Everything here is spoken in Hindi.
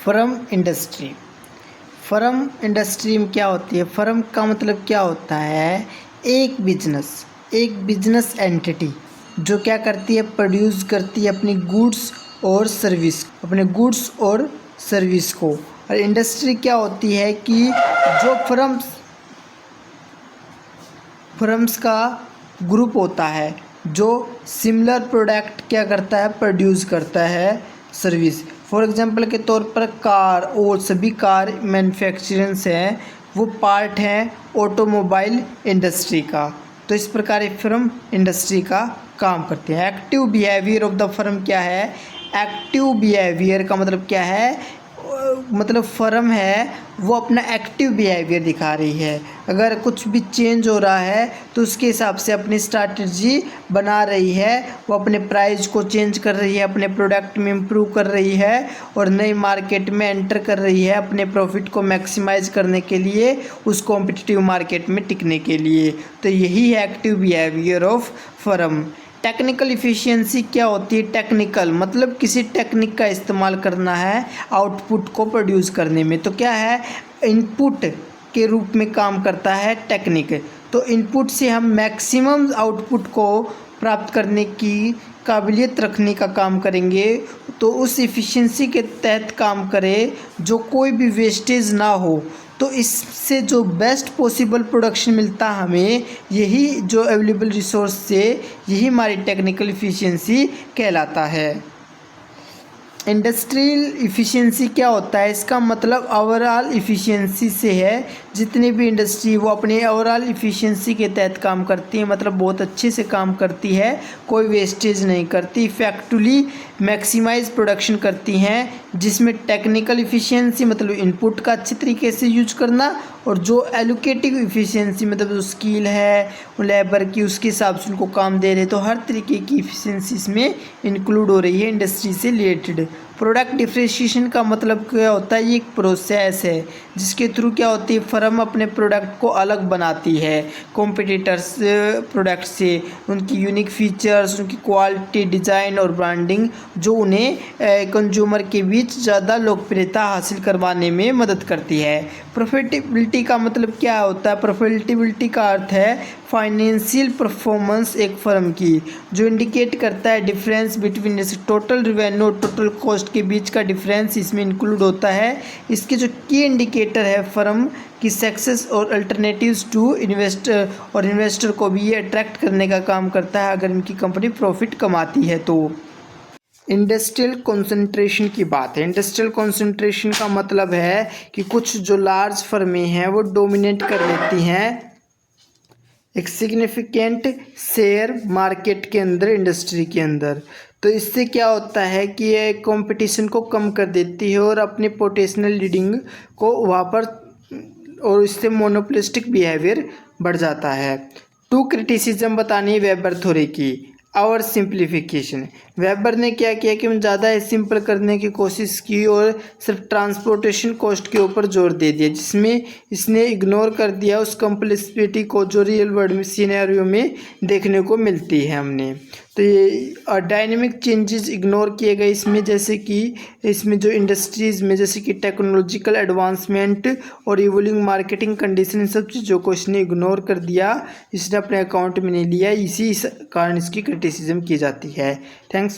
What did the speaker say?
Firm industry. फर्म इंडस्ट्री में क्या होती है? फर्म का मतलब क्या होता है? एक बिजनेस एंटिटी जो क्या करती है? प्रोड्यूस करती है अपनी गुड्स और सर्विस को। और इंडस्ट्री क्या होती है कि जो फर्म्स का ग्रुप होता है जो सिमिलर प्रोडक्ट क्या करता है? प्रोड्यूस करता है सर्विस। फॉर एग्जांपल के तौर पर कार, और सभी कार मैन्युफैक्चरर्स हैं वो पार्ट हैं ऑटोमोबाइल इंडस्ट्री का। तो इस प्रकार फर्म इंडस्ट्री का काम करती है। Active behaviour of the firm क्या है? एक्टिव बिहेवियर का मतलब क्या है? मतलब फर्म है वो अपना एक्टिव बिहेवियर दिखा रही है। अगर कुछ भी चेंज हो रहा है तो उसके हिसाब से अपनी स्ट्रैटेजी बना रही है। वो अपने प्राइस को चेंज कर रही है, अपने प्रोडक्ट में इम्प्रूव कर रही है और नई मार्केट में एंटर कर रही है अपने प्रॉफिट को मैक्सिमाइज करने के लिए, उस कॉम्पिटिटिव मार्केट में टिकने के लिए। तो यही है active behaviour of firm. Technical efficiency क्या होती है? टेक्निकल मतलब किसी टेक्निक का इस्तेमाल करना है आउटपुट को प्रोड्यूस करने में। तो क्या है? इनपुट के रूप में काम करता है टेक्निक। तो इनपुट से हम मैक्सिमम आउटपुट को प्राप्त करने की काबिलियत रखने का काम करेंगे। तो उस इफ़िशियंसी के तहत काम करें जो कोई भी वेस्टेज ना हो। तो इससे जो बेस्ट पॉसिबल प्रोडक्शन मिलता हमें, यही जो अवेलेबल रिसोर्स से, यही हमारी टेक्निकल इफ़िशियंसी कहलाता है। इंडस्ट्रियल इफ़िशियंसी क्या होता है? इसका मतलब ओवरऑल इफ़िशियंसी से है। जितनी भी इंडस्ट्री वो अपने ओवरऑल इफ़िशियंसी के तहत काम करती है, मतलब बहुत अच्छे से काम करती है, कोई वेस्टेज नहीं करती, इफेक्टिवली मैक्सिमाइज प्रोडक्शन करती हैं। जिसमें टेक्निकल इफ़िशियंसी मतलब इनपुट का अच्छी तरीके से यूज करना, और जो एलोकेटिव इफ़िशियंसी मतलब जो स्किल है लेबर की, उसके हिसाब से उनको काम दे रहे। तो हर तरीके की इफ़िशियंसी इसमें इंक्लूड हो रही है इंडस्ट्री से रिलेटेड। प्रोडक्ट डिफ्रेंशिएशन का मतलब क्या होता है? ये एक प्रोसेस है जिसके थ्रू क्या होती है? फर्म अपने प्रोडक्ट को अलग बनाती है कॉम्पिटिटर्स प्रोडक्ट से। उनकी यूनिक फीचर्स, उनकी क्वालिटी, डिज़ाइन और ब्रांडिंग जो उन्हें कंज्यूमर के बीच ज़्यादा लोकप्रियता हासिल करवाने में मदद करती है। प्रॉफिटेबिलिटी का मतलब क्या होता है? प्रॉफिटेबिलिटी का अर्थ है फाइनेंशियल परफॉर्मेंस एक फर्म की, जो इंडिकेट करता है डिफरेंस बिटवीन टोटल रेवेन्यू और टोटल कॉस्ट के बीच का डिफरेंस इसमें इंक्लूड होता है। इसके जो की इंडिकेटर है फर्म की सक्सेस और अल्टरनेटिव्स टू इन्वेस्टर को भी ये अट्रैक्ट करने का काम करता है अगर इनकी कंपनी प्रॉफिट कमाती है तो। इंडस्ट्रियल कंसंट्रेशन की बात है। इंडस्ट्रियल कंसंट्रेशन का मतलब है कि कुछ जो लार्ज फर्में हैं वो डोमिनेट कर लेती हैं एक सिग्निफिकेंट शेयर मार्केट के अंदर, इंडस्ट्री के अंदर। तो इससे क्या होता है कि ये कंपटीशन को कम कर देती है और अपने पोटेंशियल लीडिंग को वहाँ पर, और इससे मोनोपोलिस्टिक बिहेवियर बढ़ जाता है। टू क्रिटिसिज्म बतानी है वेबर थ्योरी की। और सिंप्लीफिकेशन, वेबर ने क्या किया कि ज़्यादा सिंपल करने की कोशिश की और सिर्फ ट्रांसपोर्टेशन कॉस्ट के ऊपर जोर दे दिया, जिसमें इसने इग्नोर कर दिया उस कम्प्लेक्सिटी को जो रियल वर्ल्ड में सिनेरियो में देखने को मिलती है हमने। तो ये डायनेमिक चेंजेस इग्नोर किए गए इसमें, जैसे कि इसमें जो इंडस्ट्रीज़ में जैसे कि टेक्नोलॉजिकल एडवांसमेंट और इवोल्विंग मार्केटिंग कंडीशन, इन सब चीज़ों को इसने इग्नोर कर दिया, इसने अपने अकाउंट में नहीं लिया। इसी कारण इसकी क्रिटिसिज्म की जाती है। थैंक्स।